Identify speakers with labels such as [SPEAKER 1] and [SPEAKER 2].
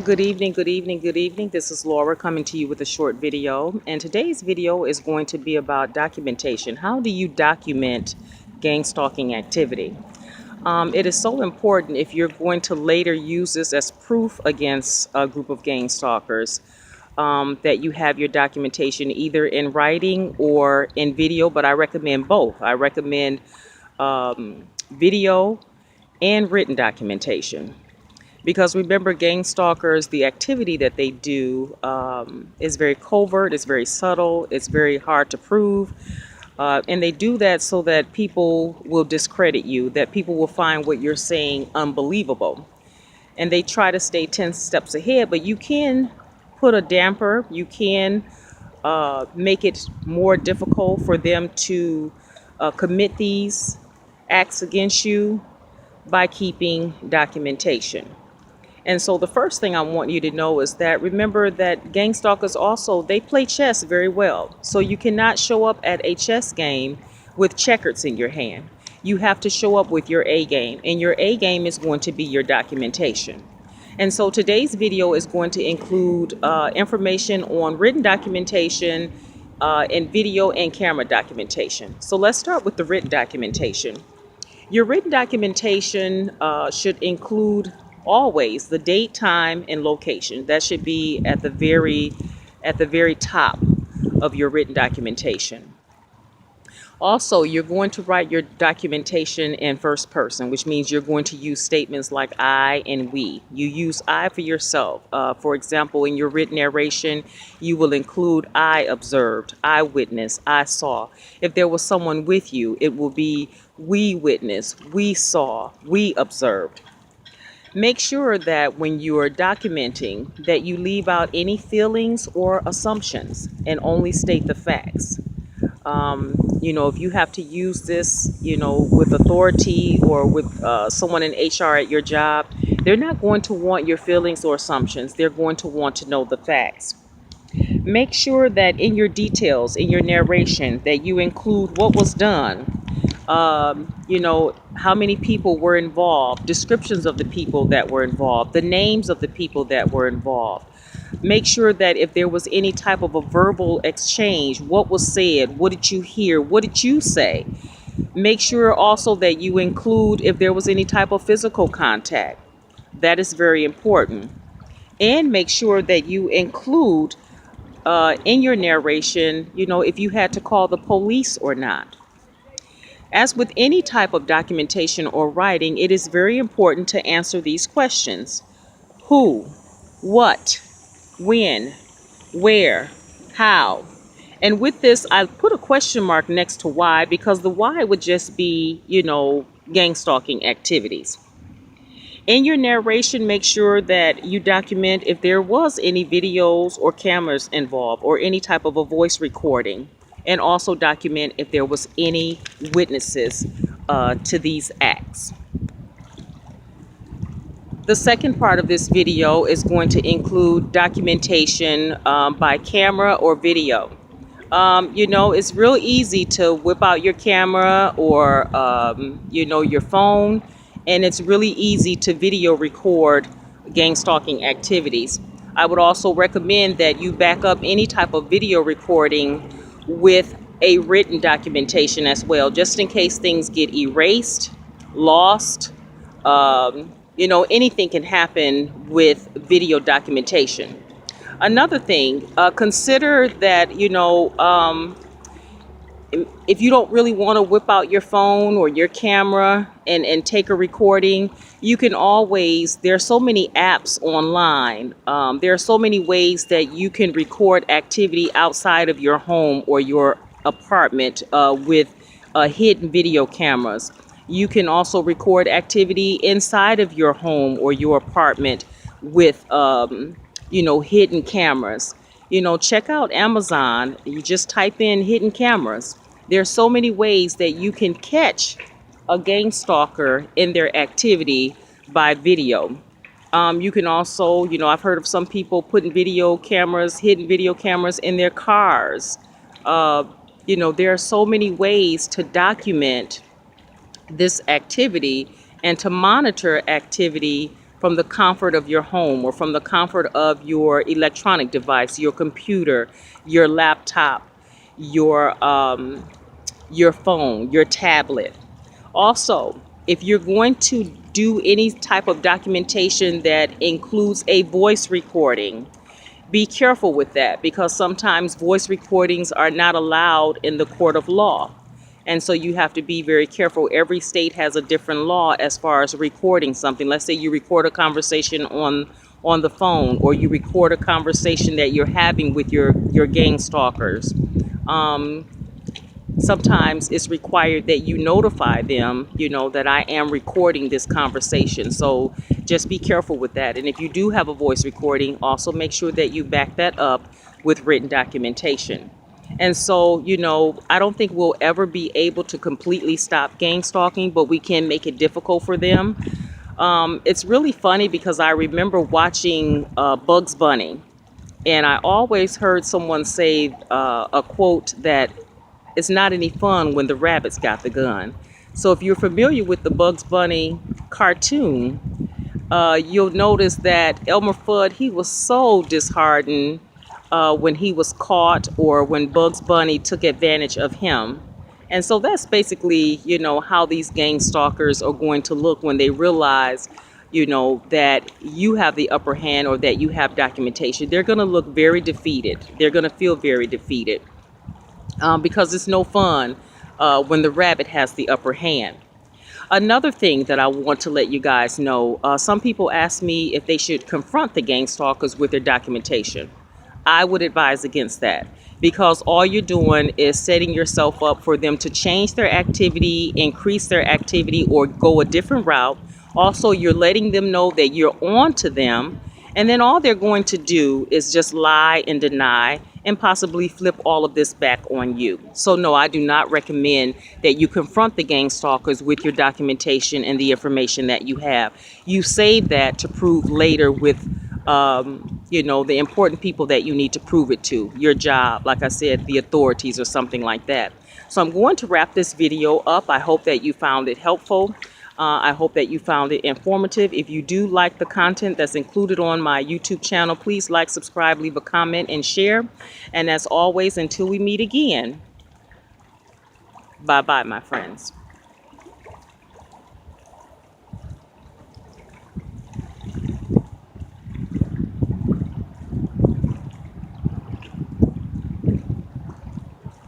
[SPEAKER 1] Good evening, good evening, good evening. This is Laura coming to you with a short video. And today's video is going to be about documentation. How do you document gang stalking activity? It is so important if you're going to later use this as proof against a group of gang stalkers, that you have your documentation either in writing or in video, but I recommend both. I recommend video and written documentation. Because remember, gang stalkers, the activity that they do is very covert, it's very subtle, it's very hard to prove. And they do that so that people will discredit you, that people will find what you're saying unbelievable. And they try to stay 10 steps ahead, but you can put a damper, you can make it more difficult for them to commit these acts against you by keeping documentation. And so the first thing I want you to know is that remember that gang stalkers also, they play chess very well. So you cannot show up at a chess game with checkers in your hand. You have to show up with your A game, and your A game is going to be your documentation. And so today's video is going to include information on written documentation and video and camera documentation. So let's start with the written documentation. Your written documentation should include always the date, time, and location. That should be at the very top of your written documentation. Also, you're going to write your documentation in first person, which means you're going to use statements like I and we. You use I for yourself. For example, in your written narration, you will include I observed, I witnessed, I saw. If there was someone with you, it will be we witnessed, we saw, we observed. Make sure that when you are documenting that you leave out any feelings or assumptions and only state the facts. If you have to use this, with authority or with someone in HR at your job, they're not going to want your feelings or assumptions. They're going to want to know the facts. Make sure that in your details, in your narration, that you include what was done. How many people were involved, descriptions of the people that were involved, the names of the people that were involved. Make sure that if there was any type of a verbal exchange, what was said, what did you hear, what did you say? Make sure also that you include if there was any type of physical contact. That is very important. And make sure that you include in your narration, if you had to call the police or not. As with any type of documentation or writing, it is very important to answer these questions. Who, what, when, where, how. And with this, I put a question mark next to why, because the why would just be, gang stalking activities. In your narration, make sure that you document if there was any videos or cameras involved or any type of a voice recording. And also document if there was any witnesses to these acts. The second part of this video is going to include documentation by camera or video. It's real easy to whip out your camera or, your phone, and it's really easy to video record gang stalking activities. I would also recommend that you back up any type of video recording with a written documentation as well, just in case things get erased, lost. Anything can happen with video documentation. Another thing, consider that, if you don't really want to whip out your phone or your camera and take a recording, you can always, there are so many apps online. There are so many ways that you can record activity outside of your home or your apartment with hidden video cameras. You can also record activity inside of your home or your apartment with, hidden cameras. Check out Amazon. You just type in hidden cameras. There are so many ways that you can catch a gang stalker in their activity by video. You can also, I've heard of some people putting video cameras, hidden video cameras in their cars. There are so many ways to document this activity and to monitor activity from the comfort of your home or from the comfort of your electronic device, your computer, your laptop, your phone, your tablet. Also, if you're going to do any type of documentation that includes a voice recording, be careful with that, because sometimes voice recordings are not allowed in the court of law. And so you have to be very careful. Every state has a different law as far as recording something. Let's say you record a conversation on the phone, or you record a conversation that you're having with your gang stalkers. Sometimes it's required that you notify them, that I am recording this conversation. So just be careful with that. And if you do have a voice recording, also make sure that you back that up with written documentation. And so, I don't think we'll ever be able to completely stop gang stalking, but we can make it difficult for them. It's really funny because I remember watching Bugs Bunny, and I always heard someone say a quote that it's not any fun when the rabbit's got the gun. So if you're familiar with the Bugs Bunny cartoon, you'll notice that Elmer Fudd, he was so disheartened when he was caught, or when Bugs Bunny took advantage of him. And so that's basically, how these gang stalkers are going to look when they realize, that you have the upper hand, or that you have documentation. They're going to look very defeated. They're going to feel very defeated. Because it's no fun when the rabbit has the upper hand. Another thing that I want to let you guys know, some people ask me if they should confront the gang stalkers with their documentation. I would advise against that, because all you're doing is setting yourself up for them to change their activity, increase their activity, or go a different route. Also, you're letting them know that you're on to them, and then all they're going to do is just lie and deny and possibly flip all of this back on you. So no, I do not recommend that you confront the gang stalkers with your documentation and the information that you have. You save that to prove later with the important people that you need to prove it to, your job, like I said, the authorities, or something like that. So I'm going to wrap this video up. I hope that you found it helpful. I hope that you found it informative. If you do like the content that's included on my YouTube channel, please like, subscribe, leave a comment, and share. And as always, until we meet again, bye-bye, my friends.